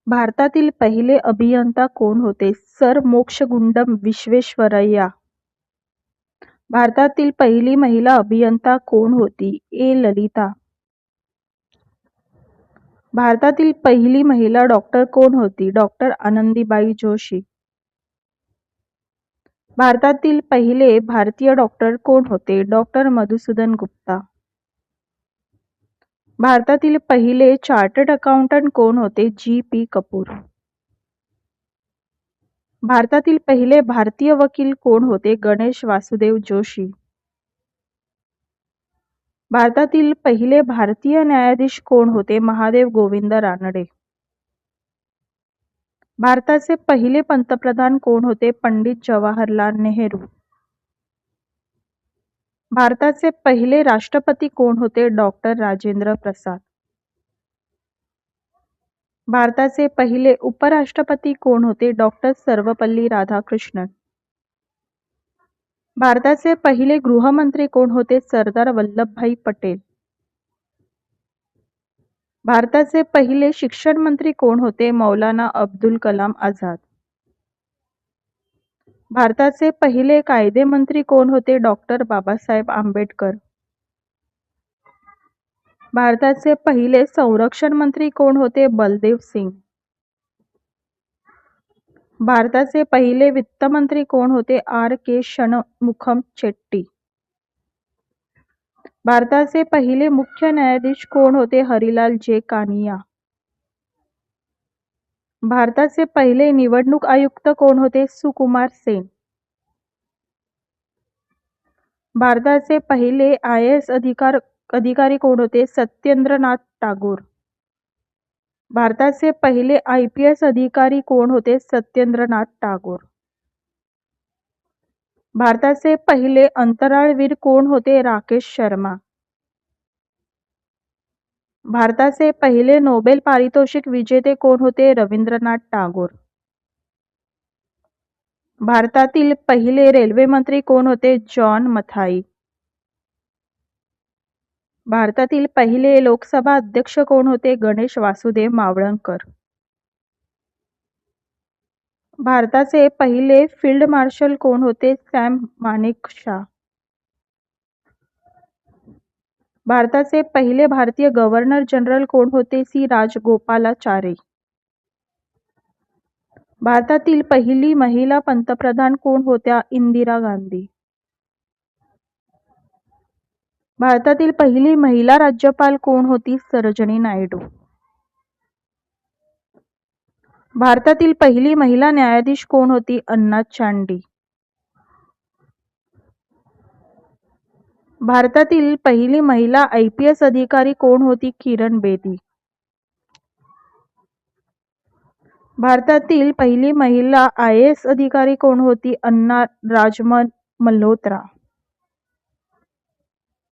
भारतातील पहिले अभियंता कोण होते? सर मोक्षगुंडम विश्वेश्वरय्या. भारतातील पहिली महिला अभियंता कोण होती? ए. ललिता. भारतातील पहिली महिला डॉक्टर कोण होती? डॉक्टर आनंदीबाई जोशी. भारतातील पहिले भारतीय डॉक्टर कोण होते? डॉक्टर मधुसूदन गुप्ता. भारतातील पहिले चार्टर्ड अकाउंटंट कोण होते? जी. पी. कपूर. भारतातील पहिले भारतीय वकील कोण होते? गणेश वासुदेव जोशी. भारतातील पहिले भारतीय न्यायाधीश कोण होते? महादेव गोविंद रानडे. भारताचे पहिले पंतप्रधान कोण होते? पंडित जवाहरलाल नेहरू. भारताचे पहिले राष्ट्रपती कोण होते? डॉक्टर राजेंद्र प्रसाद. भारताचे पहिले उपराष्ट्रपती कोण होते? डॉक्टर सर्वपल्ली राधाकृष्णन. भारताचे पहिले गृहमंत्री कोण होते? सरदार वल्लभभाई पटेल. भारताचे पहिले शिक्षण मंत्री कोण होते? मौलाना अब्दुल कलाम आझाद. भारताचे पहिले कायदे मंत्री कोण होते? डॉक्टर बाबासाहेब आंबेडकर. भारताचे पहिले संरक्षण मंत्री कोण होते? बलदेव सिंग. भारताचे पहिले वित्तमंत्री कोण होते? आर. के. षणमुखम चेट्टी. भारताचे पहिले मुख्य न्यायाधीश कोण होते? हरिलाल जे. कानिया. भारताचे पहिले निवडणूक आयुक्त कोण होते? सुकुमार सेन. भारताचे पहिले IAS अधिकारी कोण होते? सत्येंद्रनाथ टागोर. भारताचे पहिले IPS अधिकारी कोण होते? सत्येंद्रनाथ टागोर. भारताचे पहिले अंतराळवीर कोण होते? राकेश शर्मा. भारताचे पहिले नोबेल पारितोषिक विजेते कोण होते? रवींद्रनाथ टागोर. भारतातील पहिले रेल्वे मंत्री कोण होते? जॉन मथाई. भारतातील पहिले लोकसभा अध्यक्ष कोण होते? गणेश वासुदेव मावळणकर. भारताचे पहिले फील्ड मार्शल कोण होते? सॅम मानेकशॉ. भारताचे पहिले भारतीय गव्हर्नर जनरल कोण होते? सी. राजगोपालाचारी. भारतातील पहिली महिला पंतप्रधान कोण होत्या? इंदिरा गांधी. भारतातील पहिली महिला राज्यपाल कोण होती? सरोजिनी नायडू. भारतातील पहिली महिला न्यायाधीश कोण होती? अन्ना चांडी. भारतातील पहिली महिला IPS अधिकारी कोण होती? किरण बेदी. भारतातील पहिली महिला IAS अधिकारी कोण होती? अन्ना राजमन मल्होत्रा.